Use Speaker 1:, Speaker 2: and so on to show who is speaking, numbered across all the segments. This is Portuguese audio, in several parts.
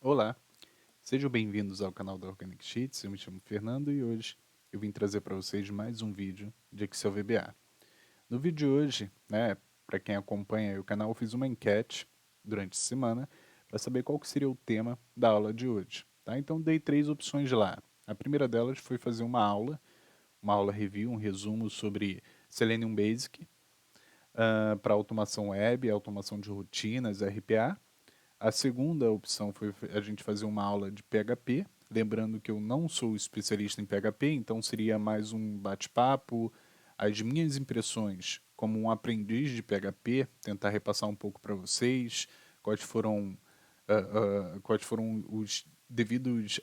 Speaker 1: Olá, sejam bem-vindos ao canal da Organic Sheets. Eu me chamo Fernando e hoje eu vim trazer para vocês mais um vídeo de Excel VBA. No vídeo de hoje, para quem acompanha o canal, eu fiz uma enquete durante a semana para saber qual que seria o tema da aula de hoje. Tá? Então dei 3 opções lá. A primeira delas foi fazer uma aula review, um resumo sobre Selenium Basic para automação web, automação de rotinas, RPA. A segunda opção foi a gente fazer uma aula de PHP, lembrando que eu não sou especialista em PHP, então seria mais um bate-papo, as minhas impressões como um aprendiz de PHP, tentar repassar um pouco para vocês quais foram, quais foram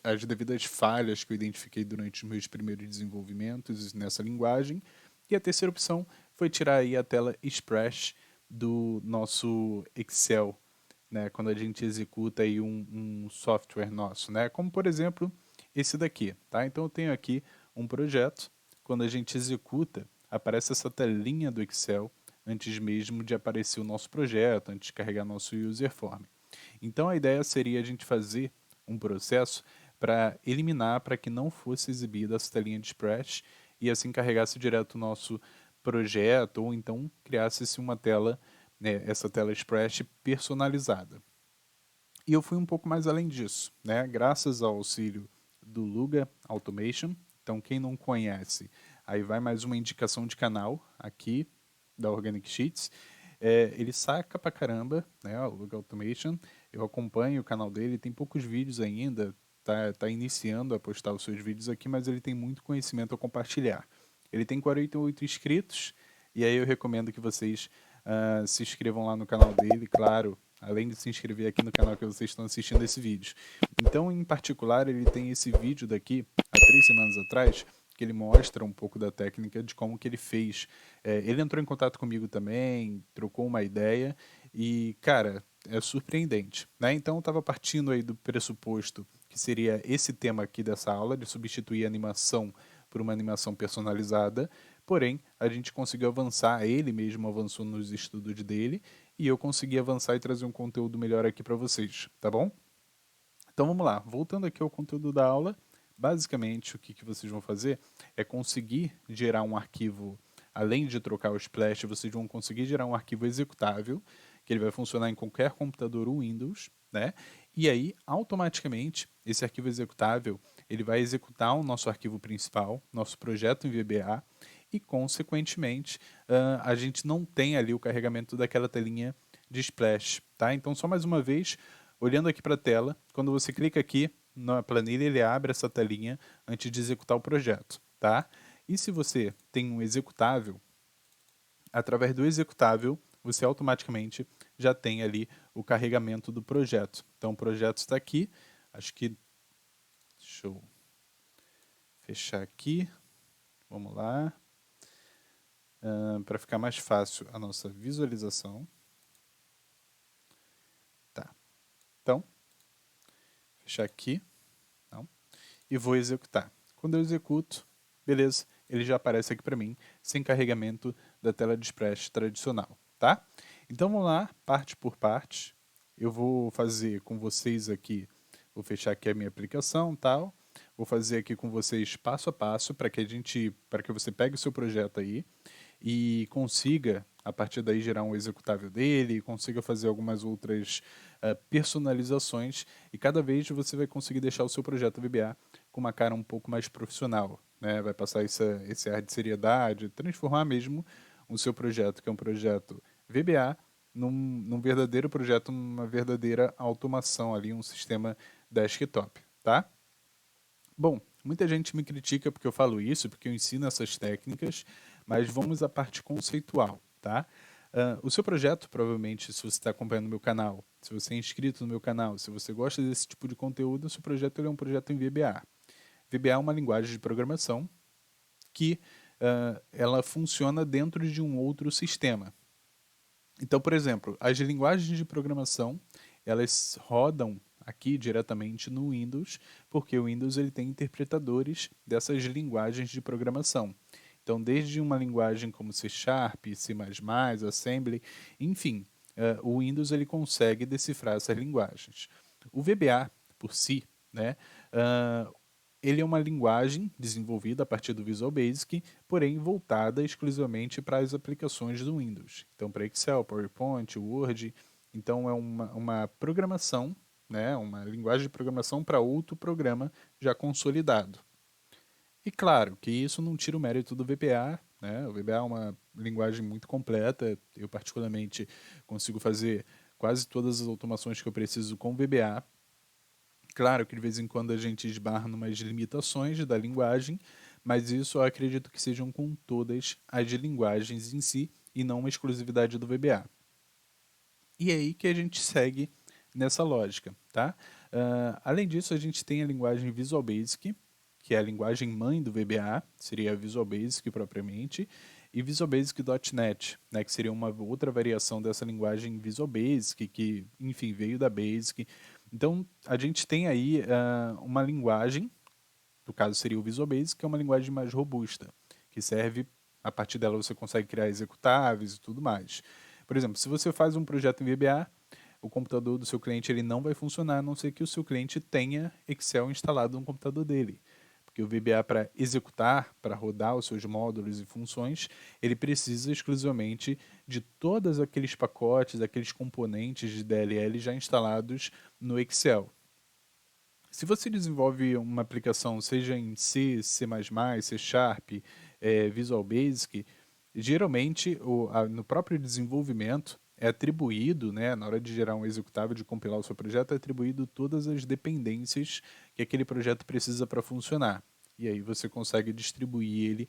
Speaker 1: as devidas falhas que eu identifiquei durante os meus primeiros desenvolvimentos nessa linguagem. E a terceira opção foi tirar aí a tela Express do nosso Excel, né, quando a gente executa aí um software nosso, né, como por exemplo esse daqui, tá? Então eu tenho aqui um projeto, quando a gente executa, aparece essa telinha do Excel antes mesmo de aparecer o nosso projeto, antes de carregar nosso user form. Então a ideia seria a gente fazer um processo para eliminar, para que não fosse exibida essa telinha de splash e assim carregasse direto o nosso projeto ou então criasse uma tela, né, essa tela splash personalizada. E eu fui um pouco mais além disso, né? Graças ao auxílio do Luga Automation. Então, quem não conhece, aí vai mais uma indicação de canal aqui da Organic Sheets. Ele saca pra caramba, né? O Luga Automation. Eu acompanho o canal dele, tem poucos vídeos ainda, tá iniciando a postar os seus vídeos aqui, mas ele tem muito conhecimento a compartilhar. Ele tem 48 inscritos, e aí eu recomendo que vocês se inscrevam lá no canal dele, claro, além de se inscrever aqui no canal que vocês estão assistindo esse vídeo. Então, em particular, ele tem esse vídeo daqui, há 3 semanas atrás, que ele mostra um pouco da técnica de como que ele fez. Ele entrou em contato comigo também, trocou uma ideia e, cara, é surpreendente, né? Então, eu estava partindo aí do pressuposto que seria esse tema aqui dessa aula, de substituir a animação por uma animação personalizada, porém, a gente conseguiu avançar, ele mesmo avançou nos estudos dele, e eu consegui avançar e trazer um conteúdo melhor aqui para vocês, tá bom? Então vamos lá, voltando aqui ao conteúdo da aula, basicamente o que vocês vão fazer é conseguir gerar um arquivo, além de trocar o splash, vocês vão conseguir gerar um arquivo executável, que ele vai funcionar em qualquer computador Windows, né? E aí, automaticamente, esse arquivo executável, ele vai executar o nosso arquivo principal, nosso projeto em VBA, e, consequentemente, a gente não tem ali o carregamento daquela telinha de splash, tá? Então, só mais uma vez, olhando aqui para a tela, quando você clica aqui na planilha, ele abre essa telinha antes de executar o projeto, tá? E se você tem um executável, através do executável, você automaticamente já tem ali o carregamento do projeto. Então, o projeto está aqui, acho que, deixa eu fechar aqui, vamos lá, para ficar mais fácil a nossa visualização. Tá, então, fechar aqui, não, e vou executar. Quando eu executo, beleza, ele já aparece aqui para mim, sem carregamento da tela de splash tradicional, tá? Então vamos lá, parte por parte. Eu vou fazer com vocês aqui, vou fechar aqui a minha aplicação, tal. Vou fazer aqui com vocês passo a passo para que você pegue o seu projeto aí e consiga a partir daí gerar um executável dele, consiga fazer algumas outras personalizações e cada vez você vai conseguir deixar o seu projeto VBA com uma cara um pouco mais profissional, né? Vai passar esse ar de seriedade, transformar mesmo o seu projeto, que é um projeto VBA, num verdadeiro projeto, numa verdadeira automação ali, um sistema desktop, tá? Bom, muita gente me critica porque eu falo isso, porque eu ensino essas técnicas, mas vamos à parte conceitual, tá? O seu projeto, provavelmente, se você está acompanhando o meu canal, se você é inscrito no meu canal, se você gosta desse tipo de conteúdo, o seu projeto ele é um projeto em VBA. VBA é uma linguagem de programação que ela funciona dentro de um outro sistema. Então, por exemplo, as linguagens de programação, elas rodam aqui diretamente no Windows, porque o Windows ele tem interpretadores dessas linguagens de programação. Então, desde uma linguagem como C Sharp, C++, Assembly, enfim, o Windows ele consegue decifrar essas linguagens. O VBA, por si, né? Uh, ele é uma linguagem desenvolvida a partir do Visual Basic, porém voltada exclusivamente para as aplicações do Windows. Então, para Excel, PowerPoint, Word. Então, é uma programação, né? Uma linguagem de programação para outro programa já consolidado. E claro que isso não tira o mérito do VBA, né? O VBA é uma linguagem muito completa. Eu, particularmente, consigo fazer quase todas as automações que eu preciso com VBA. Claro que de vez em quando a gente esbarra numas limitações da linguagem, mas isso eu acredito que sejam com todas as linguagens em si e não uma exclusividade do VBA. E é aí que a gente segue nessa lógica, tá? Além disso, a gente tem a linguagem Visual Basic, que é a linguagem mãe do VBA, seria a Visual Basic propriamente, e Visual Basic.NET, né, que seria uma outra variação dessa linguagem Visual Basic, que, enfim, veio da Basic. Então, a gente tem aí uma linguagem, no caso seria o Visual Basic, que é uma linguagem mais robusta, que serve, a partir dela você consegue criar executáveis e tudo mais. Por exemplo, se você faz um projeto em VBA, o computador do seu cliente ele não vai funcionar, a não ser que o seu cliente tenha Excel instalado no computador dele. Porque o VBA, para executar, para rodar os seus módulos e funções, ele precisa exclusivamente de todos aqueles pacotes, aqueles componentes de DLL já instalados no Excel. Se você desenvolve uma aplicação, seja em C, C++, C Sharp, Visual Basic, geralmente no próprio desenvolvimento é atribuído, né, na hora de gerar um executável, de compilar o seu projeto, é atribuído todas as dependências que aquele projeto precisa para funcionar. E aí você consegue distribuir ele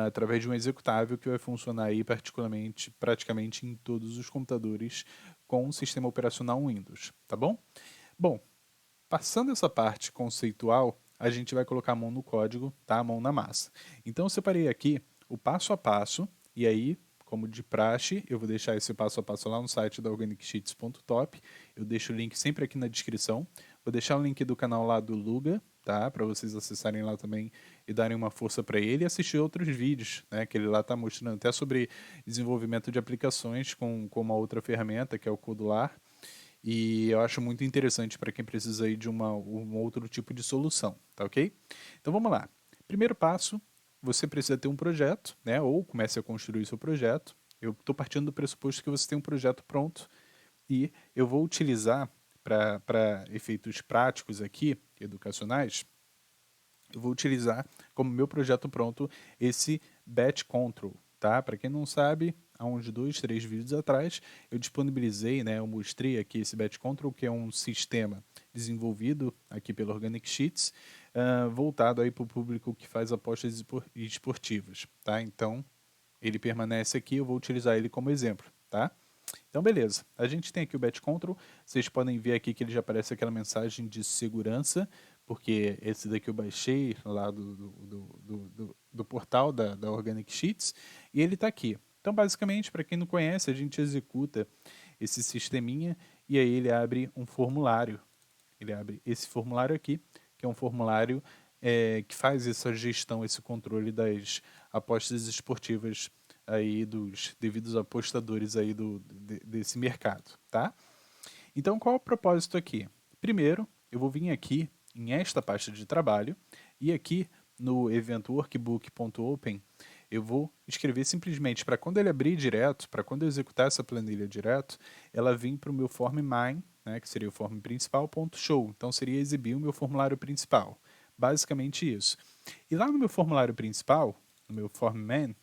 Speaker 1: através de um executável que vai funcionar aí praticamente em todos os computadores com o sistema operacional Windows, tá bom? Bom, passando essa parte conceitual, a gente vai colocar a mão no código, tá? A mão na massa. Então eu separei aqui o passo a passo, e aí, como de praxe, eu vou deixar esse passo a passo lá no site da organicsheets.top. Eu deixo o link sempre aqui na descrição. Vou deixar o link do canal lá do Luga, tá? Para vocês acessarem lá também e darem uma força para ele e assistir outros vídeos, né? Que ele lá está mostrando até sobre desenvolvimento de aplicações com uma outra ferramenta, que é o Codular. E eu acho muito interessante para quem precisa aí de um outro tipo de solução, tá ok? Então vamos lá. Primeiro passo, você precisa ter um projeto, né? Ou comece a construir seu projeto. Eu estou partindo do pressuposto que você tem um projeto pronto e eu vou utilizar para efeitos práticos aqui, educacionais, eu vou utilizar como meu projeto pronto esse Batch Control, tá? Para quem não sabe, há uns 2, 3 vídeos atrás, eu disponibilizei, né, eu mostrei aqui esse Batch Control, que é um sistema desenvolvido aqui pela Organic Sheets, voltado aí para o público que faz apostas esportivas, tá? Então, ele permanece aqui, eu vou utilizar ele como exemplo, tá? Então, beleza. A gente tem aqui o Batch Control. Vocês podem ver aqui que ele já aparece aquela mensagem de segurança, porque esse daqui eu baixei lá do portal da Organic Sheets, e ele está aqui. Então, basicamente, para quem não conhece, a gente executa esse sisteminha e aí ele abre um formulário. Ele abre esse formulário aqui, que é um formulário que faz essa gestão, esse controle das apostas esportivas aí dos devidos apostadores aí desse mercado, tá? Então, qual é o propósito aqui? Primeiro, eu vou vir aqui em esta pasta de trabalho e aqui no evento workbook.open eu vou escrever simplesmente para quando ele abrir direto, para quando eu executar essa planilha direto, ela vir para o meu form main, né, que seria o form principal, .show. Então seria exibir o meu formulário principal. Basicamente isso. E lá no meu formulário principal, no meu form main,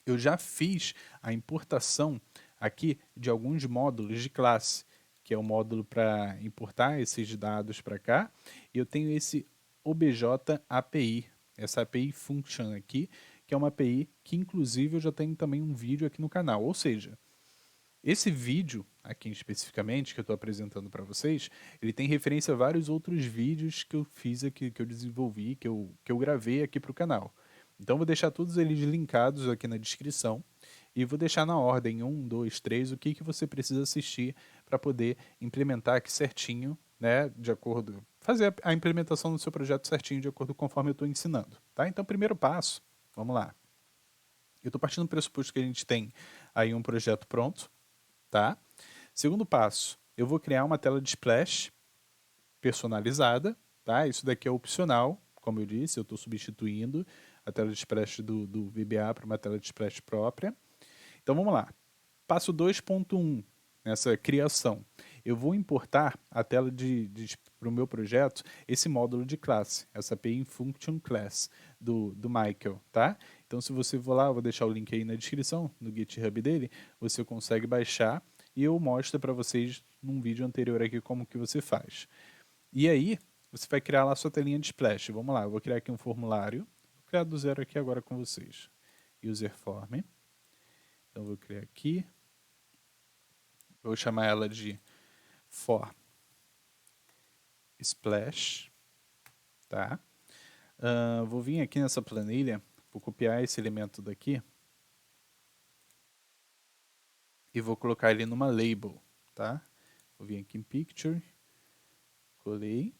Speaker 1: eu já fiz a importação aqui de alguns módulos de classe, que é o módulo para importar esses dados para cá, e eu tenho esse OBJ API, essa API Function aqui, que é uma API que inclusive eu já tenho também um vídeo aqui no canal, ou seja, esse vídeo aqui especificamente que eu estou apresentando para vocês, ele tem referência a vários outros vídeos que eu fiz aqui, que eu desenvolvi, que eu gravei aqui para o canal. Então vou deixar todos eles linkados aqui na descrição e vou deixar na ordem 1, 2, 3 o que você precisa assistir para poder implementar aqui certinho, né, de acordo, fazer a implementação do seu projeto certinho de acordo com conforme eu estou ensinando, tá? Então primeiro passo, vamos lá. Eu estou partindo do pressuposto que a gente tem aí um projeto pronto, tá? Segundo passo, eu vou criar uma tela de splash personalizada, tá? Isso daqui é opcional, como eu disse, eu estou substituindo a tela de splash do VBA para uma tela de splash própria. Então vamos lá. Passo 2.1 nessa criação. Eu vou importar a tela para o meu projeto esse módulo de classe, essa API Function Class do Michael, tá? Então se você for lá, eu vou deixar o link aí na descrição, no GitHub dele, você consegue baixar e eu mostro para vocês num vídeo anterior aqui como que você faz. E aí, você vai criar lá a sua telinha de splash. Vamos lá, eu vou criar aqui um formulário. Vou criar do zero aqui agora com vocês. User form. Então, vou criar aqui. Vou chamar ela de for splash. Tá? Vou vir aqui nessa planilha, vou copiar esse elemento daqui. E vou colocar ele numa label. Tá? Vou vir aqui em Picture. Colei.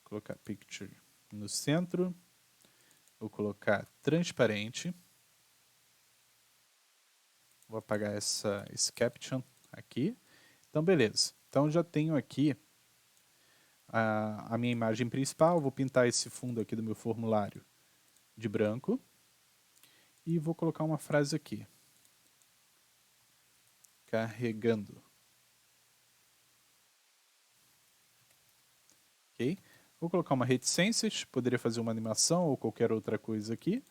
Speaker 1: Colocar Picture no centro. Vou colocar transparente. Vou apagar esse caption aqui. Então, beleza. Então, já tenho aqui a minha imagem principal. Vou pintar esse fundo aqui do meu formulário de branco. E vou colocar uma frase aqui. Carregando. Ok? Vou colocar uma reticências. Poderia fazer uma animação ou qualquer outra coisa aqui.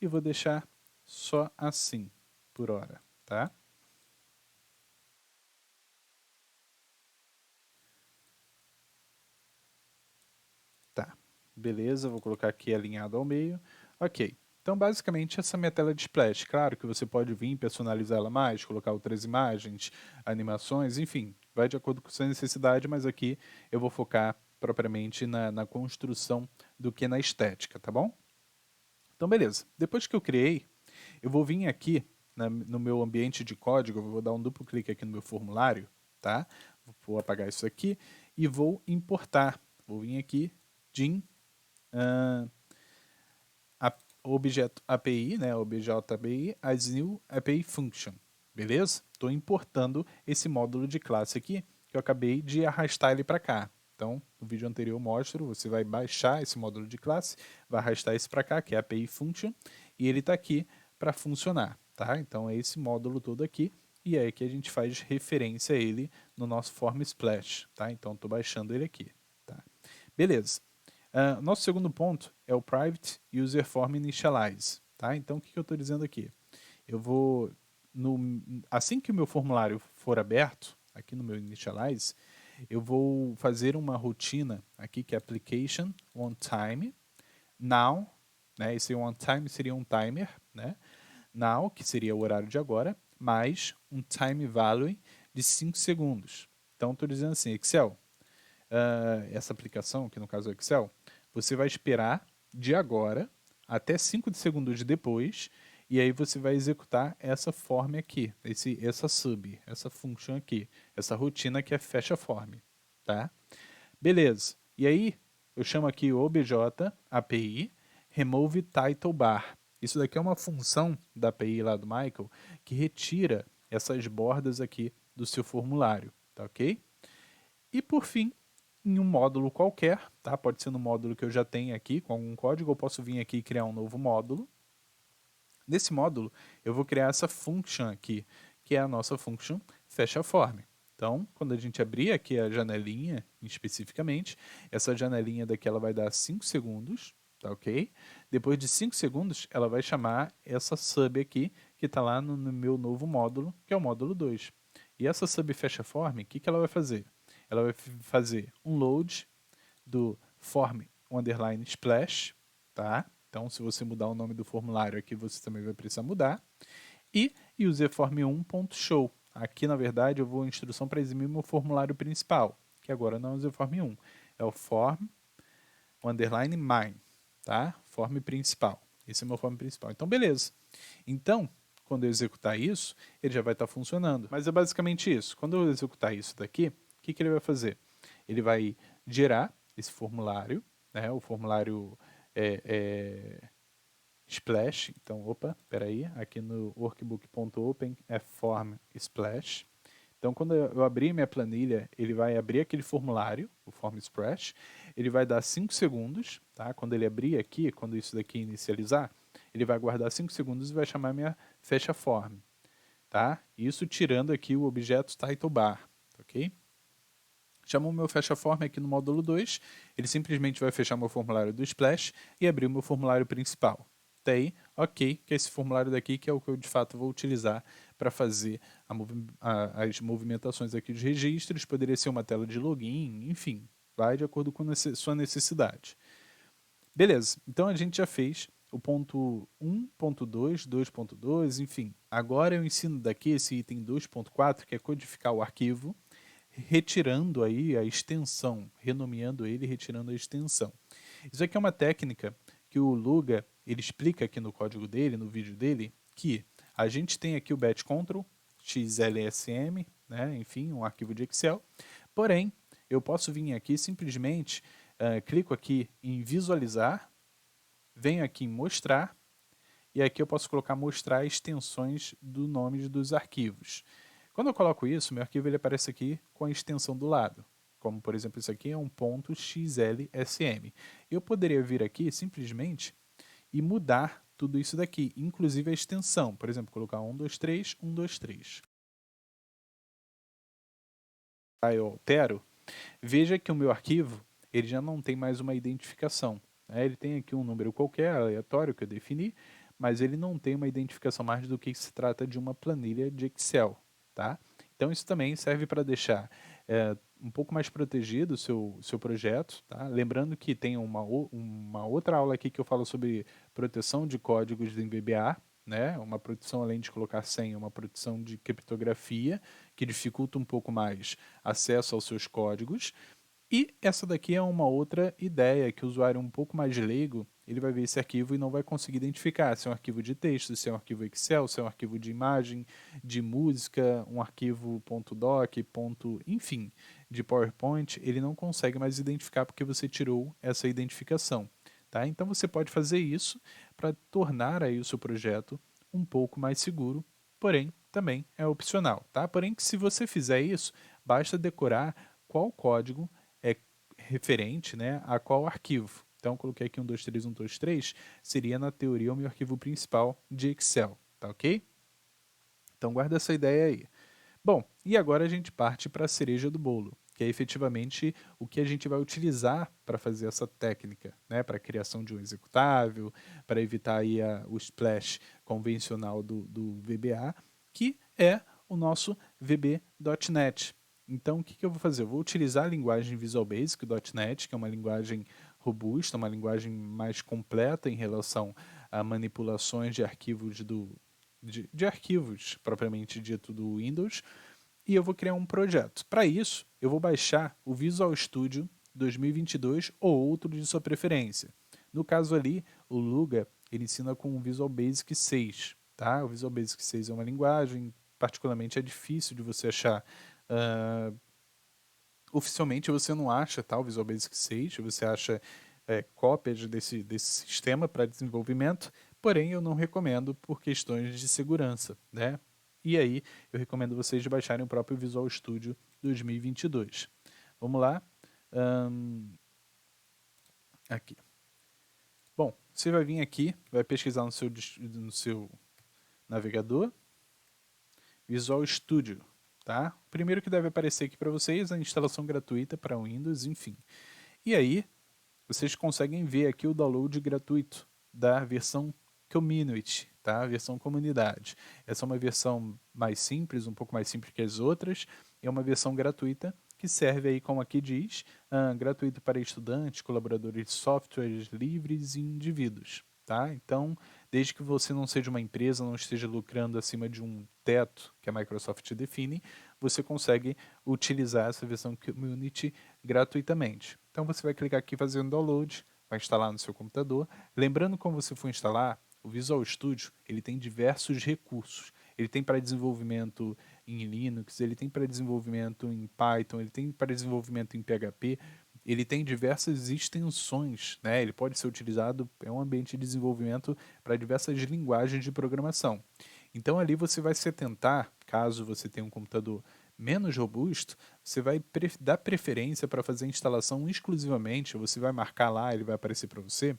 Speaker 1: E vou deixar só assim, por hora. Tá? Tá, beleza, vou colocar aqui alinhado ao meio. Ok, então basicamente essa é a minha tela de splash. Claro que você pode vir personalizá-la mais, colocar outras imagens, animações, enfim, vai de acordo com a sua necessidade, mas aqui eu vou focar propriamente na construção do que na estética, tá bom? Então beleza, depois que eu criei, eu vou vir aqui no meu ambiente de código, eu vou dar um duplo clique aqui no meu formulário, tá? Vou apagar isso aqui e vou importar. Vou vir aqui, Gin, objeto API, né, objeto API, as new API function, beleza? Estou importando esse módulo de classe aqui, que eu acabei de arrastar ele para cá. Então, no vídeo anterior eu mostro, você vai baixar esse módulo de classe, vai arrastar esse para cá, que é a API function, e ele está aqui para funcionar, tá? Então é esse módulo todo aqui, e é que a gente faz referência a ele no nosso form splash, tá? Então estou baixando ele aqui, tá? Beleza. Nosso segundo ponto é o Private User Form Initialize. Tá? Então, o que eu estou dizendo aqui? Eu vou, assim que o meu formulário for aberto, aqui no meu Initialize, eu vou fazer uma rotina aqui que é Application On Time, Now, né? Esse on time seria um timer, né? Now, que seria o horário de agora, mais um time value de 5 segundos. Então, estou dizendo assim, Excel, essa aplicação, que no caso é o Excel, você vai esperar de agora até 5 segundos depois, e aí você vai executar essa form aqui, essa sub, essa function aqui, essa rotina que é fecha form, tá? Beleza. E aí eu chamo aqui o obj API remove title bar. Isso daqui é uma função da API lá do Michael que retira essas bordas aqui do seu formulário, tá ok? E por fim, em um módulo qualquer, tá? Pode ser no módulo que eu já tenho aqui com algum código, eu posso vir aqui e criar um novo módulo. Nesse módulo, eu vou criar essa function aqui, que é a nossa function fecha form. Então, quando a gente abrir aqui a janelinha, especificamente, essa janelinha daqui ela vai dar 5 segundos, tá ok? Depois de 5 segundos, ela vai chamar essa sub aqui, que está lá no meu novo módulo, que é o módulo 2. E essa sub fecha form, o que ela vai fazer? Ela vai fazer um load do form underline splash, tá? Então, se você mudar o nome do formulário aqui, você também vai precisar mudar. E userform1.show. Aqui, na verdade, eu vou instrução para eximir meu formulário principal, que agora não é o userform1, é o form underline mine, tá? Form principal. Esse é o meu form principal. Então, beleza. Então, quando eu executar isso, ele já vai estar funcionando. Mas é basicamente isso. Quando eu executar isso daqui, o que ele vai fazer? Ele vai gerar esse formulário, né? O formulário splash. Então, opa, peraí, aqui no workbook.open é form splash. Então, quando eu abrir minha planilha, ele vai abrir aquele formulário, o Form Express, ele vai dar 5 segundos, tá? Quando ele abrir aqui, quando isso daqui inicializar, ele vai guardar 5 segundos e vai chamar minha fecha form, tá? Isso tirando aqui o objeto title bar, ok? Chamou o meu fecha form aqui no módulo 2, ele simplesmente vai fechar meu formulário do Splash e abrir o meu formulário principal. Daí, ok, que é esse formulário daqui que é o que eu de fato vou utilizar para fazer as movimentações aqui dos registros, poderia ser uma tela de login, enfim, vai de acordo com a sua necessidade. Beleza, então a gente já fez o ponto 1, ponto 2, 2.2, enfim. Agora eu ensino daqui esse item 2.4, que é codificar o arquivo, retirando aí a extensão, renomeando ele e retirando a extensão. Isso aqui é uma técnica que o Luga ele explica aqui no código dele, no vídeo dele, que a gente tem aqui o batch control, xlsm, né, enfim, um arquivo de Excel, porém, eu posso vir aqui simplesmente, clico aqui em visualizar, venho aqui em mostrar, e aqui eu posso colocar mostrar extensões do nome dos arquivos. Quando eu coloco isso, meu arquivo ele aparece aqui com a extensão do lado. Como, por exemplo, isso aqui é um ponto .xlsm. Eu poderia vir aqui simplesmente e mudar tudo isso daqui, inclusive a extensão. Por exemplo, colocar 123, 123. Aí eu altero. Veja que o meu arquivo ele já não tem mais uma identificação. Né? Ele tem aqui um número qualquer, aleatório, que eu defini, mas ele não tem uma identificação mais do que se trata de uma planilha de Excel. Tá? Então isso também serve para deixar um pouco mais protegido o seu projeto. Tá? Lembrando que tem uma outra aula aqui que eu falo sobre proteção de códigos em VBA, né? Uma proteção além de colocar senha, uma proteção de criptografia, que dificulta um pouco mais acesso aos seus códigos. E essa daqui é uma outra ideia que o usuário um pouco mais leigo, ele vai ver esse arquivo e não vai conseguir identificar se é um arquivo de texto, se é um arquivo Excel, se é um arquivo de imagem, de música, um arquivo .doc, enfim, de PowerPoint, ele não consegue mais identificar porque você tirou essa identificação. Tá? Então você pode fazer isso para tornar aí o seu projeto um pouco mais seguro, porém também é opcional. Tá? Porém, que se você fizer isso, basta decorar qual código é referente, né, a qual arquivo. Então, coloquei aqui 123, 123, seria na teoria o meu arquivo principal de Excel, tá ok? Então, guarda essa ideia aí. Bom, e agora a gente parte para a cereja do bolo, que é efetivamente o que a gente vai utilizar para fazer essa técnica, né, para a criação de um executável, para evitar aí o splash convencional do VBA, que é o nosso VB.NET. Então, o que eu vou fazer? Eu vou utilizar a linguagem Visual Basic, .NET, que é uma linguagem robusta, uma linguagem mais completa em relação a manipulações de arquivos de arquivos propriamente dito do Windows, e eu vou criar um projeto. Para isso, eu vou baixar o Visual Studio 2022 ou outro de sua preferência. No caso ali, o Luga ele ensina com o Visual Basic 6. Tá? O Visual Basic 6 é uma linguagem, particularmente é difícil de você achar. Oficialmente você não acha tá, o Visual Basic 6, você acha cópias desse sistema para desenvolvimento, porém eu não recomendo por questões de segurança, né? E aí eu recomendo vocês baixarem o próprio Visual Studio 2022. Vamos lá. Aqui. Bom, você vai vir aqui, vai pesquisar no seu navegador, Visual Studio. Tá? Primeiro que deve aparecer aqui para vocês a instalação gratuita para Windows, enfim. E aí, vocês conseguem ver aqui o download gratuito da versão Community, tá? A versão comunidade. Essa é uma versão mais simples, um pouco mais simples que as outras, é uma versão gratuita que serve aí, como aqui diz, gratuito para estudantes, colaboradores de softwares livres e indivíduos, tá? Então, desde que você não seja uma empresa, não esteja lucrando acima de um teto que a Microsoft define, você consegue utilizar essa versão Community gratuitamente. Então você vai clicar aqui fazendo download, vai instalar no seu computador. Lembrando, quando você for instalar, o Visual Studio ele tem diversos recursos. Ele tem para desenvolvimento em Linux, ele tem para desenvolvimento em Python, ele tem para desenvolvimento em PHP, ele tem diversas extensões, né? Ele pode ser utilizado, é um ambiente de desenvolvimento para diversas linguagens de programação. Então ali você vai se atentar, caso você tenha um computador menos robusto, você vai dar preferência para fazer a instalação exclusivamente, você vai marcar lá, ele vai aparecer para você,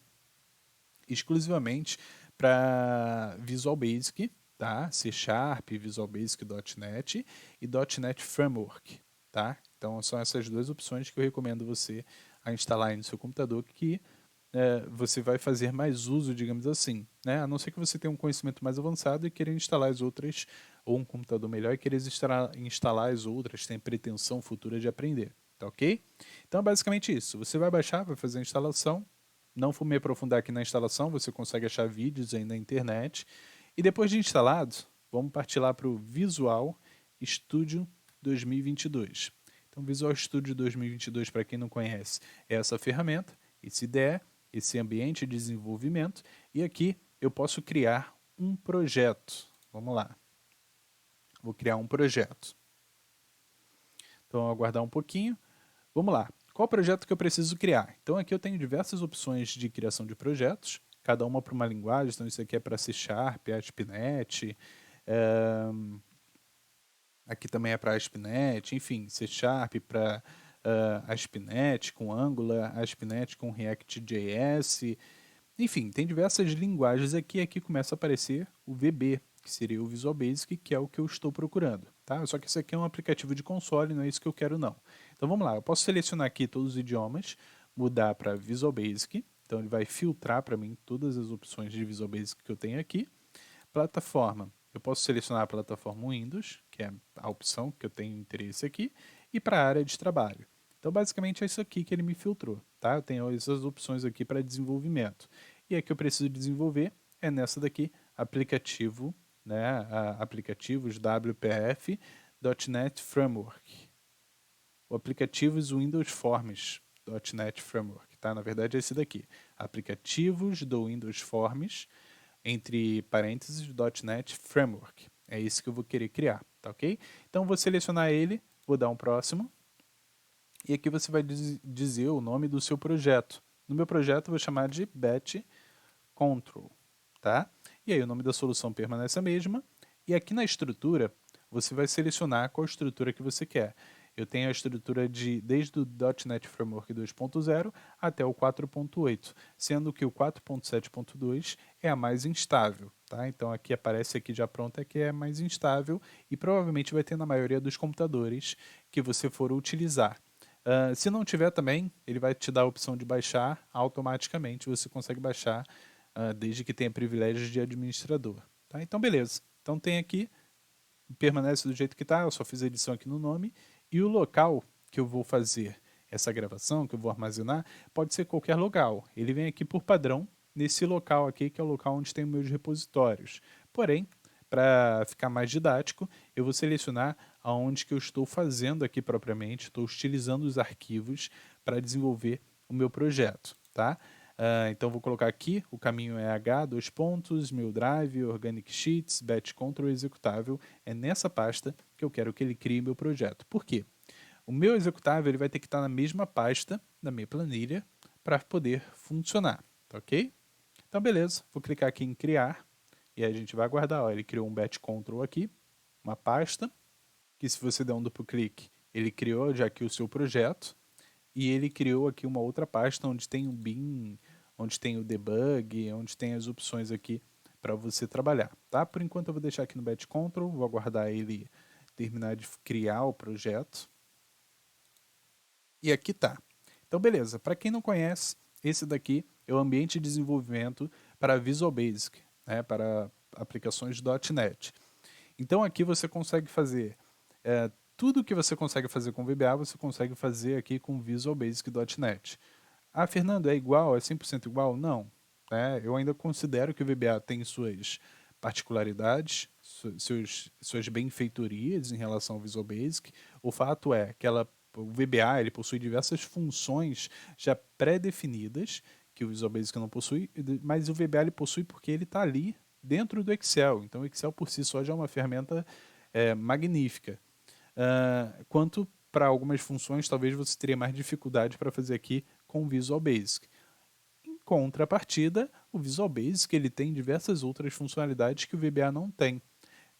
Speaker 1: exclusivamente para Visual Basic, tá? C Sharp, Visual Basic.NET e .NET Framework, tá? Então são essas duas opções que eu recomendo você a instalar aí no seu computador que você vai fazer mais uso, digamos assim, né? A não ser que você tenha um conhecimento mais avançado e querer instalar as outras, ou um computador melhor e querer instalar as outras, tem pretensão futura de aprender, tá ok? Então, basicamente isso. Você vai baixar, vai fazer a instalação. Não vou me aprofundar aqui na instalação, você consegue achar vídeos aí na internet. E depois de instalado, vamos partir lá para o Visual Studio 2022. Então, Visual Studio 2022, para quem não conhece, é essa ferramenta, esse IDE, esse ambiente de desenvolvimento, e aqui eu posso criar um projeto. Vamos lá. Vou criar um projeto. Então, aguardar um pouquinho. Vamos lá. Qual projeto que eu preciso criar? Então, aqui eu tenho diversas opções de criação de projetos, cada uma para uma linguagem. Então, isso aqui é para C Sharp, ASP.NET, aqui também é para ASP.NET, enfim, C Sharp para ASP.NET com Angular, ASP.NET com React.js, enfim, tem diversas linguagens aqui. Aqui começa a aparecer o VB, que seria o Visual Basic, que é o que eu estou procurando, tá? Só que isso aqui é um aplicativo de console, não é isso que eu quero não. Então vamos lá, eu posso selecionar aqui todos os idiomas, mudar para Visual Basic, então ele vai filtrar para mim todas as opções de Visual Basic que eu tenho aqui. Plataforma, eu posso selecionar a plataforma Windows, que é a opção que eu tenho interesse aqui, e para a área de trabalho. Então, basicamente, é isso aqui que ele me filtrou, tá? Eu tenho essas opções aqui para desenvolvimento. E a que eu preciso desenvolver é nessa daqui, aplicativo, né? Aplicativos WPF .NET Framework. O aplicativos Windows Forms .NET Framework, tá? Na verdade, é esse daqui. Aplicativos do Windows Forms, entre parênteses, .NET Framework. É isso que eu vou querer criar, tá ok? Então, vou selecionar ele, vou dar um próximo. E aqui você vai dizer o nome do seu projeto. No meu projeto eu vou chamar de Batch Control, tá? E aí o nome da solução permanece a mesma. E aqui na estrutura, você vai selecionar qual estrutura que você quer. Eu tenho a estrutura desde o .NET Framework 2.0 até o 4.8, sendo que o 4.7.2 é a mais instável, tá? Então aqui aparece aqui já pronta que é mais instável e provavelmente vai ter na maioria dos computadores que você for utilizar. Se não tiver também, ele vai te dar a opção de baixar automaticamente. Você consegue baixar desde que tenha privilégios de administrador. Tá? Então, beleza. Então tem aqui, permanece do jeito que está. Eu só fiz a edição aqui no nome. E o local que eu vou fazer essa gravação, que eu vou armazenar, pode ser qualquer local. Ele vem aqui por padrão, nesse local aqui, que é o local onde tem meus repositórios. Porém, para ficar mais didático, eu vou selecionar aonde que eu estou fazendo aqui propriamente, estou utilizando os arquivos para desenvolver o meu projeto, tá? Então vou colocar aqui, o caminho é H, dois pontos, meu drive, Organic Sheets, Batch Control executável, é nessa pasta que eu quero que ele crie meu projeto. Por quê? O meu executável ele vai ter que estar na mesma pasta da minha planilha para poder funcionar, tá ok? Então beleza, vou clicar aqui em criar, e aí a gente vai aguardar, ó, ele criou um batch control aqui, uma pasta, que se você der um duplo clique, ele criou já aqui o seu projeto, e ele criou aqui uma outra pasta onde tem o bin, onde tem o debug, onde tem as opções aqui para você trabalhar, tá? Por enquanto eu vou deixar aqui no batch control, vou aguardar ele terminar de criar o projeto. E aqui tá. Então beleza, para quem não conhece, esse daqui é o ambiente de desenvolvimento para Visual Basic, né, para aplicações .NET. Então aqui você consegue fazer tudo que você consegue fazer com VBA, você consegue fazer aqui com Visual Basic.NET. Ah, Fernando, é igual? É 100% igual? Não. Eu ainda considero que o VBA tem suas particularidades, suas benfeitorias em relação ao Visual Basic. O fato é que o VBA ele possui diversas funções já pré-definidas, que o Visual Basic não possui, mas o VBA ele possui porque ele está ali dentro do Excel. Então o Excel por si só já é uma ferramenta magnífica. Quanto para algumas funções, talvez você teria mais dificuldade para fazer aqui com o Visual Basic. Em contrapartida, o Visual Basic ele tem diversas outras funcionalidades que o VBA não tem.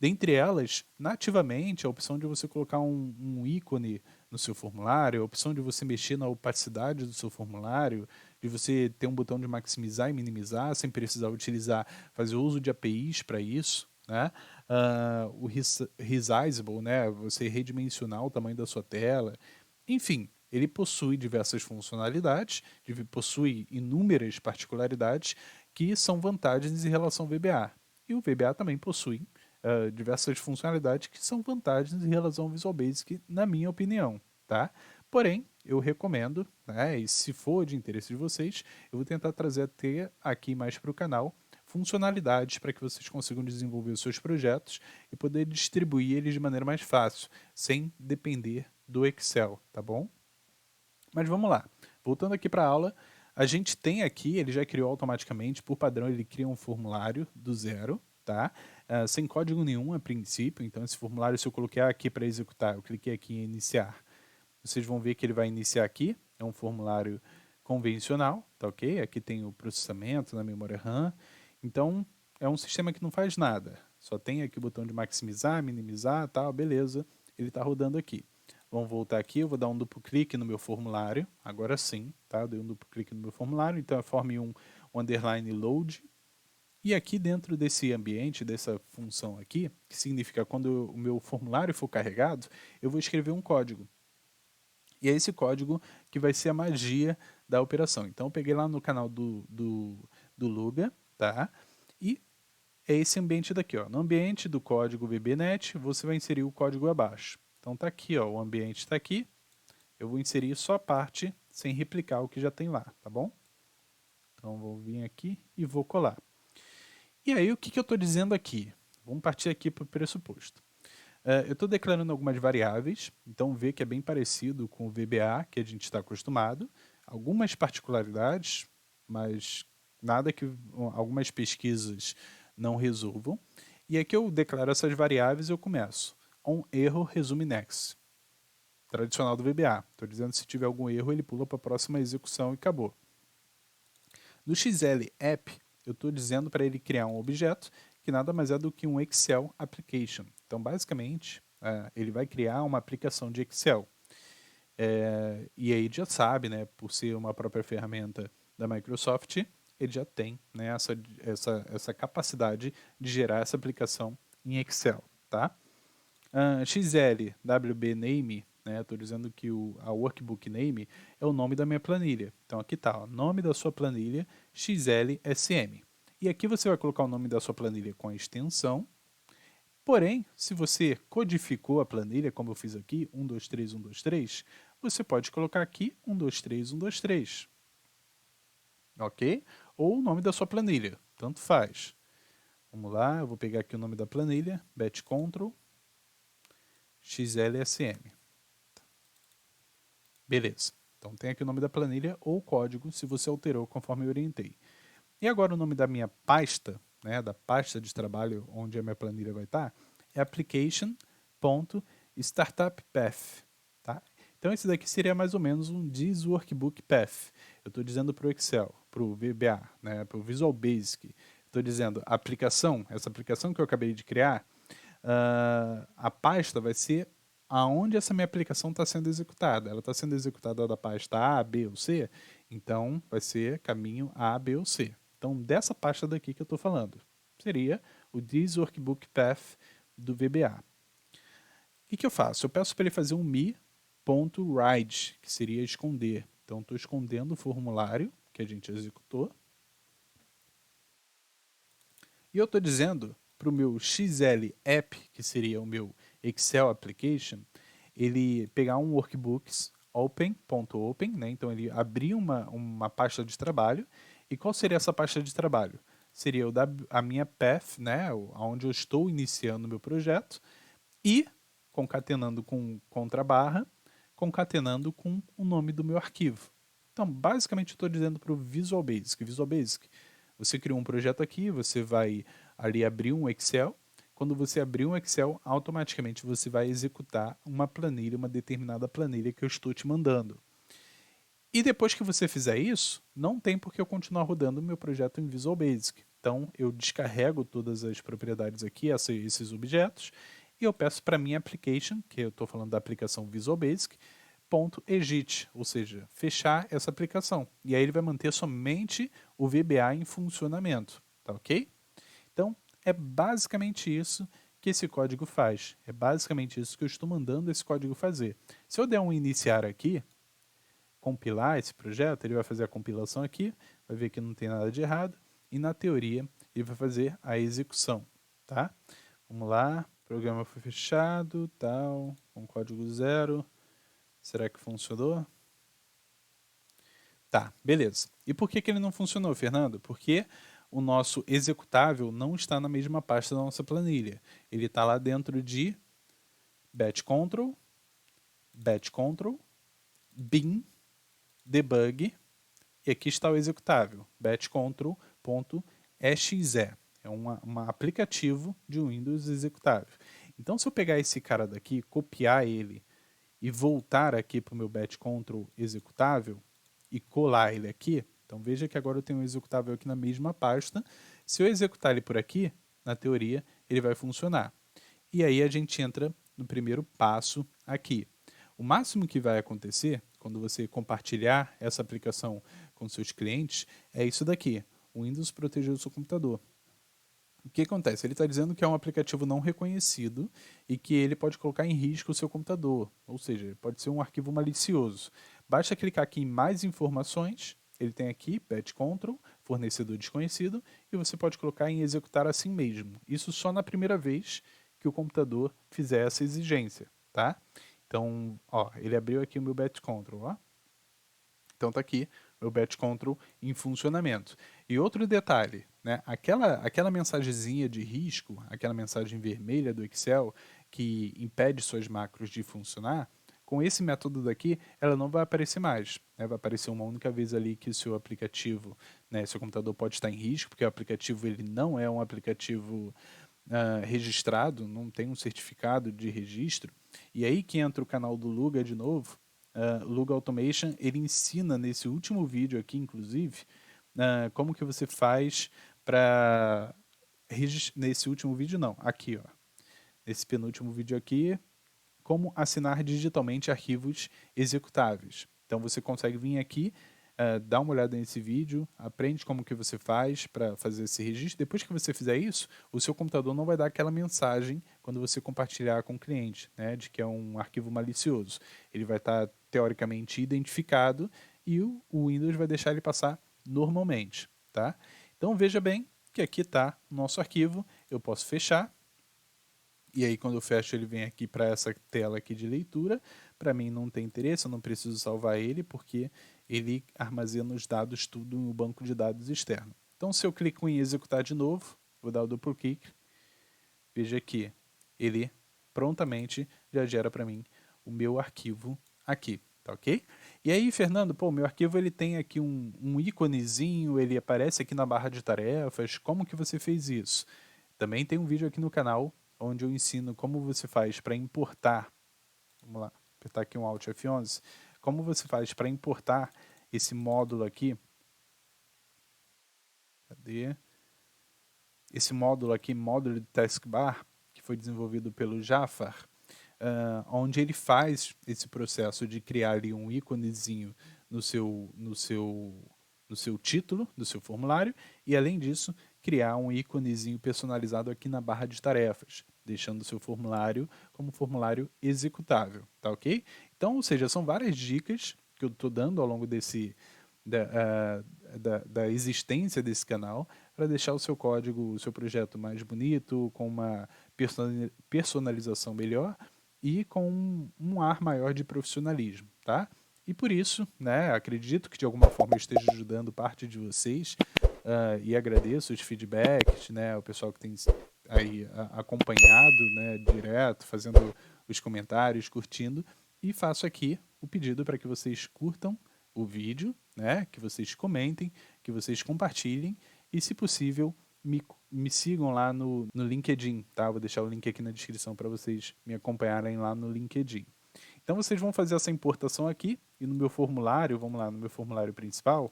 Speaker 1: Dentre elas, nativamente, a opção de você colocar um ícone no seu formulário, a opção de você mexer na opacidade do seu formulário, de você ter um botão de maximizar e minimizar sem precisar utilizar, fazer uso de APIs para isso, né? O resizable, né? Você redimensionar o tamanho da sua tela. Enfim, ele possui diversas funcionalidades, possui inúmeras particularidades que são vantagens em relação ao VBA. E o VBA também possui diversas funcionalidades que são vantagens em relação ao Visual Basic, na minha opinião, tá? Porém, eu recomendo, né, e se for de interesse de vocês, eu vou tentar trazer até aqui mais para o canal funcionalidades para que vocês consigam desenvolver os seus projetos e poder distribuir eles de maneira mais fácil, sem depender do Excel, tá bom? Mas vamos lá. Voltando aqui para a aula, a gente tem aqui, ele já criou automaticamente, por padrão ele cria um formulário do zero, tá? Sem código nenhum a princípio, então esse formulário, se eu colocar aqui para executar, eu cliquei aqui em iniciar, vocês vão ver que ele vai iniciar aqui, é um formulário convencional, tá ok? Aqui tem o processamento na memória RAM, então é um sistema que não faz nada, só tem aqui o botão de maximizar, minimizar, tal, beleza, ele está rodando aqui. Vamos voltar aqui, eu vou dar um duplo clique no meu formulário, agora sim, tá? Eu dei um duplo clique no meu formulário, então é form 1 underline load. E aqui dentro desse ambiente, dessa função aqui, que significa quando o meu formulário for carregado, eu vou escrever um código. E é esse código que vai ser a magia da operação. Então eu peguei lá no canal do Luga, tá? E é esse ambiente daqui, ó. No ambiente do código VBNet, você vai inserir o código abaixo. Então tá aqui, ó, o ambiente está aqui. Eu vou inserir só a parte sem replicar o que já tem lá, tá bom? Então vou vir aqui e vou colar. E aí o que eu estou dizendo aqui? Vamos partir aqui para o pressuposto. Eu estou declarando algumas variáveis, então vê que é bem parecido com o VBA que a gente está acostumado. Algumas particularidades, mas nada que algumas pesquisas não resolvam. E aqui eu declaro essas variáveis e eu começo. On erro resume next. Tradicional do VBA. Estou dizendo que se tiver algum erro, ele pula para a próxima execução e acabou. No XL App, eu estou dizendo para ele criar um objeto que nada mais é do que um Excel Application. Então, basicamente, ele vai criar uma aplicação de Excel. E aí já sabe, né, por ser uma própria ferramenta da Microsoft, ele já tem, né, essa capacidade de gerar essa aplicação em Excel, tá? XL WB Name, né, estou dizendo que a Workbook Name é o nome da minha planilha. Então aqui está, nome da sua planilha XLSM. E aqui você vai colocar o nome da sua planilha com a extensão. Porém, se você codificou a planilha, como eu fiz aqui, 123, 123, você pode colocar aqui 123, 123. Ok? Ou o nome da sua planilha, tanto faz. Vamos lá, eu vou pegar aqui o nome da planilha, bet control, XLSM. Beleza. Então tem aqui o nome da planilha ou o código, se você alterou conforme eu orientei. E agora o nome da minha pasta, né, da pasta de trabalho onde a minha planilha vai estar, é application.startuppath. Tá? Então esse daqui seria mais ou menos um this workbook path. Eu estou dizendo para o Excel, para o VBA, né, para o Visual Basic. Estou dizendo aplicação, essa aplicação que eu acabei de criar, a pasta vai ser aonde essa minha aplicação está sendo executada. Ela está sendo executada da pasta A, B ou C, então vai ser caminho A, B ou C. Então, dessa pasta daqui que eu estou falando, seria o This Workbook Path do VBA. O que eu faço? Eu peço para ele fazer um me.write, que seria esconder. Então, estou escondendo o formulário que a gente executou. E eu estou dizendo para o meu XL App, que seria o meu Excel Application, ele pegar um workbooks open.open, né? Então ele abrir uma pasta de trabalho. E qual seria essa pasta de trabalho? Seria a minha path, né? Onde eu estou iniciando o meu projeto, e concatenando com contrabarra, concatenando com o nome do meu arquivo. Então, basicamente, eu estou dizendo para o Visual Basic. Visual Basic, você criou um projeto aqui, você vai ali abrir um Excel. Quando você abrir um Excel, automaticamente você vai executar uma planilha, uma determinada planilha que eu estou te mandando. E depois que você fizer isso, não tem por que eu continuar rodando o meu projeto em Visual Basic. Então, eu descarrego todas as propriedades aqui, esses objetos, e eu peço para minha application, que eu estou falando da aplicação Visual Basic, .exit, ou seja, fechar essa aplicação. E aí ele vai manter somente o VBA em funcionamento, tá ok? Então, é basicamente isso que esse código faz. É basicamente isso que eu estou mandando esse código fazer. Se eu der um iniciar aqui, compilar esse projeto, ele vai fazer a compilação aqui, vai ver que não tem nada de errado, e na teoria ele vai fazer a execução, tá? Vamos lá, o programa foi fechado, tal, com código zero, será que funcionou? Tá, beleza. E por que ele não funcionou, Fernando? Porque o nosso executável não está na mesma pasta da nossa planilha. Ele está lá dentro de batch control, bin, debug, e aqui está o executável, batchcontrol.exe. É um aplicativo de Windows executável. Então, se eu pegar esse cara daqui, copiar ele e voltar aqui para o meu batchcontrol executável e colar ele aqui, então veja que agora eu tenho um executável aqui na mesma pasta. Se eu executar ele por aqui, na teoria, ele vai funcionar. E aí a gente entra no primeiro passo aqui. O máximo que vai acontecer quando você compartilhar essa aplicação com seus clientes é isso daqui: o Windows protegeu o seu computador. O que acontece? Ele está dizendo que é um aplicativo não reconhecido e que ele pode colocar em risco o seu computador, ou seja, pode ser um arquivo malicioso. Basta clicar aqui em mais informações, ele tem aqui patch control, fornecedor desconhecido, e você pode colocar em executar assim mesmo. Isso só na primeira vez que o computador fizer essa exigência, tá? Então, ó, ele abriu aqui o meu batch control, ó. Então está aqui o batch control em funcionamento. E outro detalhe, né? Aquela mensagenzinha de risco, aquela mensagem vermelha do Excel que impede suas macros de funcionar, com esse método daqui, ela não vai aparecer mais. Né? Vai aparecer uma única vez ali que o seu aplicativo, né, seu computador pode estar em risco, porque o aplicativo ele não é um aplicativo registrado, não tem um certificado de registro. E aí que entra o canal do Luga de novo. Luga Automation, ele ensina nesse último vídeo aqui, inclusive, como que você faz para nesse último vídeo não, aqui ó, nesse penúltimo vídeo aqui, como assinar digitalmente arquivos executáveis. Então você consegue vir aqui, dar uma olhada nesse vídeo, aprende como que você faz para fazer esse registro. Depois que você fizer isso, o seu computador não vai dar aquela mensagem quando você compartilhar com o cliente, né, de que é um arquivo malicioso. Ele vai estar teoricamente identificado e o Windows vai deixar ele passar normalmente, tá? Então veja bem que aqui está o nosso arquivo, eu posso fechar, e aí quando eu fecho ele vem aqui para essa tela aqui de leitura. Para mim não tem interesse, eu não preciso salvar ele porque ele armazena os dados tudo no banco de dados externo. Então se eu clico em executar de novo, vou dar o duplo clique, veja que ele prontamente já gera para mim o meu arquivo aqui, tá ok? E aí, Fernando, pô, o meu arquivo ele tem aqui um íconezinho, ele aparece aqui na barra de tarefas, como que você fez isso? Também tem um vídeo aqui no canal onde eu ensino como você faz para importar, vamos lá, apertar aqui um Alt F11, como você faz para importar esse módulo aqui, cadê? Esse módulo aqui, módulo de taskbar, que foi desenvolvido pelo Jafar, onde ele faz esse processo de criar ali um íconezinho no seu título do seu formulário e, além disso, criar um íconezinho personalizado aqui na barra de tarefas, deixando o seu formulário como formulário executável, tá ok? Então, ou seja, são várias dicas que eu estou dando ao longo da existência desse canal para deixar o seu código, o seu projeto mais bonito, com uma personalização melhor e com um ar maior de profissionalismo, tá? E por isso, né, acredito que de alguma forma eu esteja ajudando parte de vocês e agradeço os feedbacks, né, o pessoal que tem aí acompanhado, né, direto, fazendo os comentários, curtindo, e faço aqui o pedido para que vocês curtam o vídeo, né, que vocês comentem, que vocês compartilhem e, se possível, me sigam lá no LinkedIn, tá? Vou deixar o link aqui na descrição para vocês me acompanharem lá no LinkedIn. Então vocês vão fazer essa importação aqui, e no meu formulário, vamos lá, no meu formulário principal,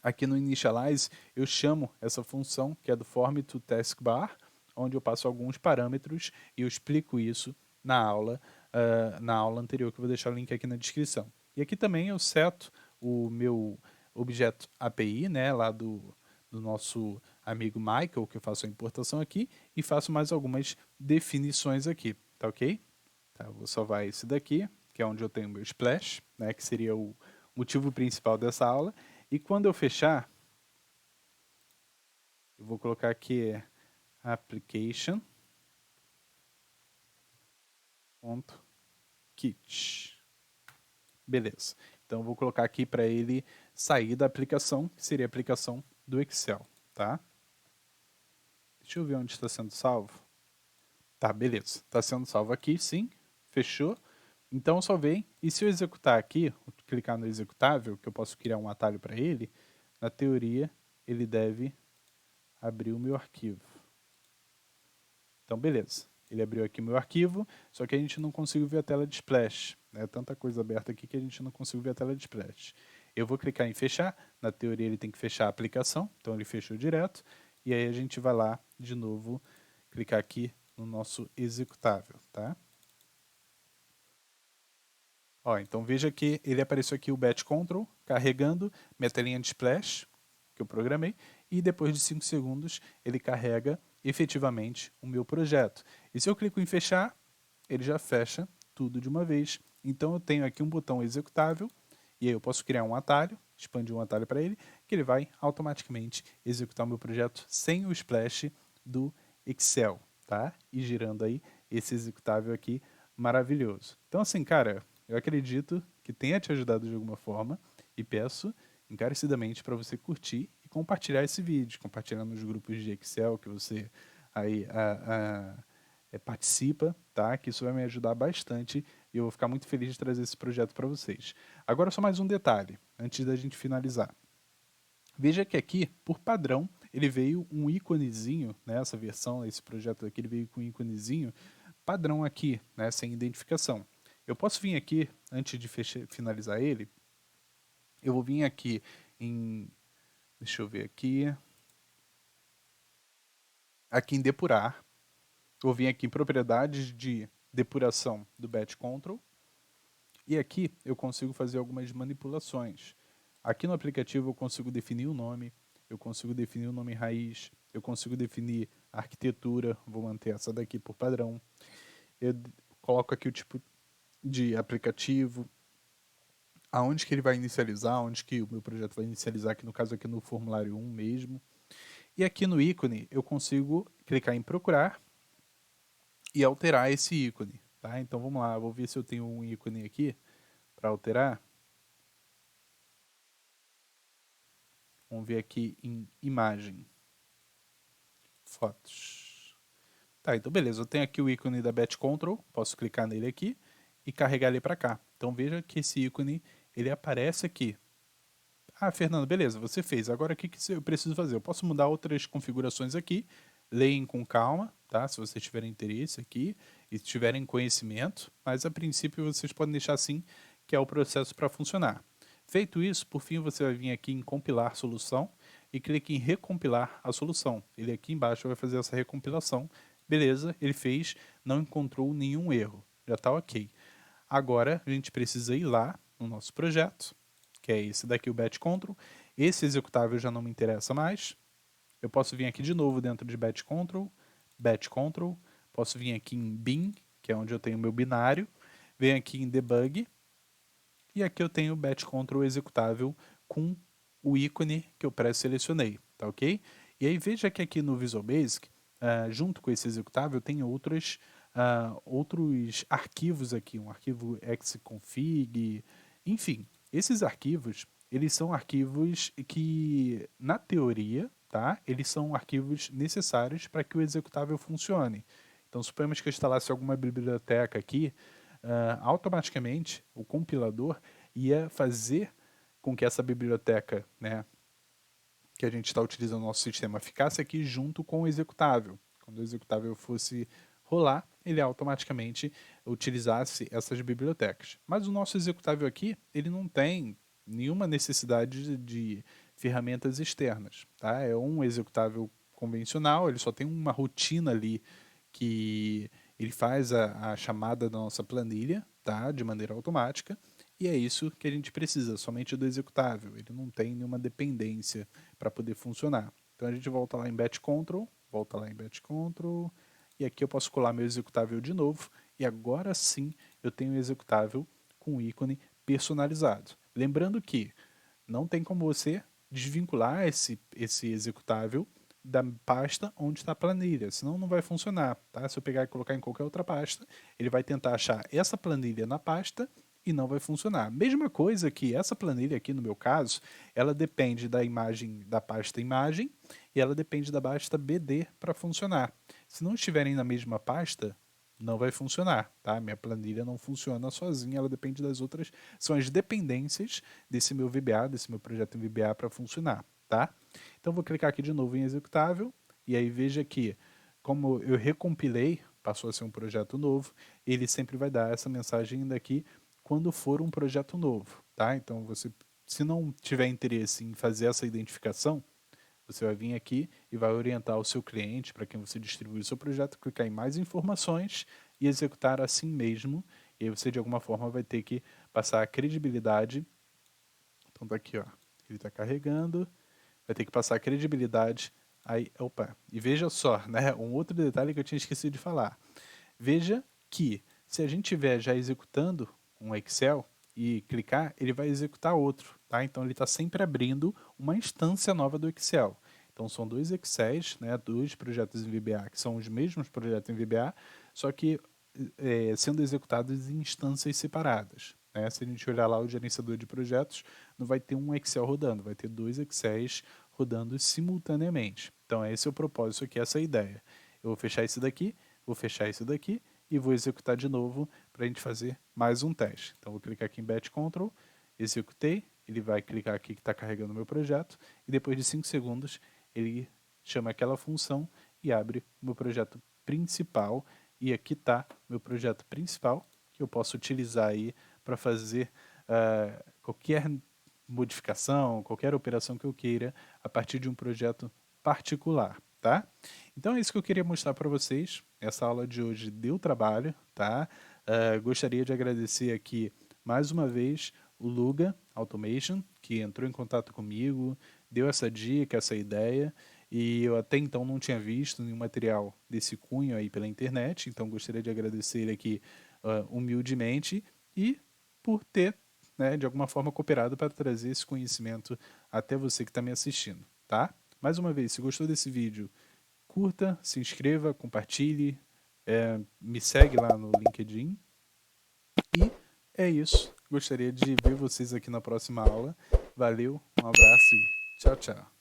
Speaker 1: aqui no Initialize, eu chamo essa função, que é do Form to Taskbar, onde eu passo alguns parâmetros e eu explico isso na aula anterior, que eu vou deixar o link aqui na descrição. E aqui também eu seto o meu objeto API, né, lá do nosso amigo Michael, que eu faço a importação aqui, e faço mais algumas definições aqui, tá ok? Tá, eu vou salvar esse daqui, que é onde eu tenho o meu splash, né, que seria o motivo principal dessa aula. E quando eu fechar, eu vou colocar aqui application.kit. Beleza. Então eu vou colocar aqui para ele sair da aplicação, que seria a aplicação do Excel, tá? Deixa eu ver onde está sendo salvo. Tá, beleza. Está sendo salvo aqui, sim. Fechou. Então eu salvei. E se eu executar aqui, clicar no executável, que eu posso criar um atalho para ele, na teoria ele deve abrir o meu arquivo. Então beleza. Ele abriu aqui o meu arquivo, só que a gente não conseguiu ver a tela de splash. É tanta coisa aberta aqui que a gente não conseguiu ver a tela de splash. Eu vou clicar em fechar. Na teoria ele tem que fechar a aplicação, então ele fechou direto. E aí a gente vai lá de novo, clicar aqui no nosso executável, tá? Ó, então veja que ele apareceu aqui o batch control, carregando minha telinha de splash, que eu programei, e depois de 5 segundos ele carrega efetivamente o meu projeto. E se eu clico em fechar, ele já fecha tudo de uma vez. Então eu tenho aqui um botão executável, e aí eu posso criar um atalho, expandir um atalho para ele, que ele vai automaticamente executar o meu projeto sem o splash do Excel, tá? E girando aí esse executável aqui maravilhoso. Então assim, cara, eu acredito que tenha te ajudado de alguma forma e peço encarecidamente para você curtir e compartilhar esse vídeo, compartilhar nos grupos de Excel que você aí participa, tá? Que isso vai me ajudar bastante e eu vou ficar muito feliz de trazer esse projeto para vocês. Agora só mais um detalhe, antes da gente finalizar. Veja que aqui, por padrão, ele veio um íconezinho, né, essa versão, esse projeto aqui, ele veio com um íconezinho padrão aqui, né, sem identificação. Eu posso vir aqui, antes de finalizar ele, eu vou vir aqui em, deixa eu ver aqui em depurar, eu vou vir aqui em propriedades de depuração do batch control, e aqui eu consigo fazer algumas manipulações. Aqui no aplicativo eu consigo definir o nome, eu consigo definir o nome raiz, eu consigo definir a arquitetura, vou manter essa daqui por padrão. Eu coloco aqui o tipo de aplicativo, aonde que ele vai inicializar, onde que o meu projeto vai inicializar, que no caso aqui no formulário 1 mesmo. E aqui no ícone eu consigo clicar em procurar e alterar esse ícone, tá? Então vamos lá, vou ver se eu tenho um ícone aqui para alterar. Vamos ver aqui em imagem, fotos. Tá, então beleza, eu tenho aqui o ícone da Batch Control, posso clicar nele aqui e carregar ele para cá. Então veja que esse ícone, ele aparece aqui. Ah, Fernando, beleza, você fez. Agora o que eu preciso fazer? Eu posso mudar outras configurações aqui, leem com calma, tá? Se vocês tiverem interesse aqui e tiverem conhecimento, mas a princípio vocês podem deixar assim, que é o processo para funcionar. Feito isso, por fim você vai vir aqui em compilar solução e clique em recompilar a solução. Ele aqui embaixo vai fazer essa recompilação. Beleza, ele fez, não encontrou nenhum erro, já está ok. Agora a gente precisa ir lá no nosso projeto, que é esse daqui, o batch control. Esse executável já não me interessa mais. Eu posso vir aqui de novo dentro de batch control, posso vir aqui em bin, que é onde eu tenho o meu binário, venho aqui em debug, e aqui eu tenho o batch control executável com o ícone que eu pré-selecionei, tá ok? E aí veja que aqui no Visual Basic, junto com esse executável, tem outros arquivos aqui, um arquivo xconfig, enfim, esses arquivos, eles são arquivos que, na teoria, tá, eles são arquivos necessários para que o executável funcione. Então, suponhamos que eu instalasse alguma biblioteca aqui, automaticamente o compilador ia fazer com que essa biblioteca, né, que a gente está utilizando no nosso sistema, ficasse aqui junto com o executável. Quando o executável fosse rolar, ele automaticamente utilizasse essas bibliotecas. Mas o nosso executável aqui, ele não tem nenhuma necessidade de ferramentas externas, tá? É um executável convencional, ele só tem uma rotina ali que ele faz a chamada da nossa planilha, tá? De maneira automática, e é isso que a gente precisa, somente do executável. Ele não tem nenhuma dependência para poder funcionar. Então a gente volta lá em Batch Control, e aqui eu posso colar meu executável de novo, e agora sim eu tenho um executável com ícone personalizado. Lembrando que não tem como você desvincular esse executável da pasta onde está a planilha, senão não vai funcionar, tá? Se eu pegar e colocar em qualquer outra pasta, ele vai tentar achar essa planilha na pasta e não vai funcionar. Mesma coisa que essa planilha aqui, no meu caso, ela depende da imagem, da pasta imagem, e ela depende da pasta BD para funcionar. Se não estiverem na mesma pasta, não vai funcionar, tá? Minha planilha não funciona sozinha, ela depende das outras, são as dependências desse meu VBA, desse meu projeto em VBA para funcionar, tá? Então vou clicar aqui de novo em executável, e aí veja que, como eu recompilei, passou a ser um projeto novo, ele sempre vai dar essa mensagem daqui quando for um projeto novo, tá? Então você, se não tiver interesse em fazer essa identificação, você vai vir aqui e vai orientar o seu cliente para quem você distribui o seu projeto, clicar em mais informações e executar assim mesmo. E aí você de alguma forma vai ter que passar a credibilidade. Então tá aqui, ó. Ele está carregando. Vai ter que passar a credibilidade. Aí, opa. E veja só, né? Um outro detalhe que eu tinha esquecido de falar. Veja que se a gente estiver já executando um Excel e clicar, ele vai executar outro, tá? Então ele está sempre abrindo uma instância nova do Excel. Então são dois Excels, né, dois projetos em VBA, que são os mesmos projetos em VBA, só que sendo executados em instâncias separadas. Né? Se a gente olhar lá o gerenciador de projetos, não vai ter um Excel rodando, vai ter dois Excels rodando simultaneamente. Então esse é o propósito aqui, essa é a ideia. Eu vou fechar esse daqui, vou fechar esse daqui e vou executar de novo para a gente fazer mais um teste. Então vou clicar aqui em Batch Control, executei, ele vai clicar aqui que está carregando o meu projeto e depois de 5 segundos ele chama aquela função e abre o meu projeto principal. E aqui está meu projeto principal que eu posso utilizar aí para fazer qualquer modificação, qualquer operação que eu queira a partir de um projeto particular, tá? Então é isso que eu queria mostrar para vocês. Essa aula de hoje deu trabalho, tá? Gostaria de agradecer aqui mais uma vez o Luga Automation, que entrou em contato comigo, deu essa dica, essa ideia, e eu até então não tinha visto nenhum material desse cunho aí pela internet, então gostaria de agradecer ele aqui humildemente e por ter, né, de alguma forma cooperado para trazer esse conhecimento até você que está me assistindo, tá? Mais uma vez, se gostou desse vídeo, curta, se inscreva, compartilhe, me segue lá no LinkedIn. E é isso. Gostaria de ver vocês aqui na próxima aula. Valeu, um abraço e tchau, tchau.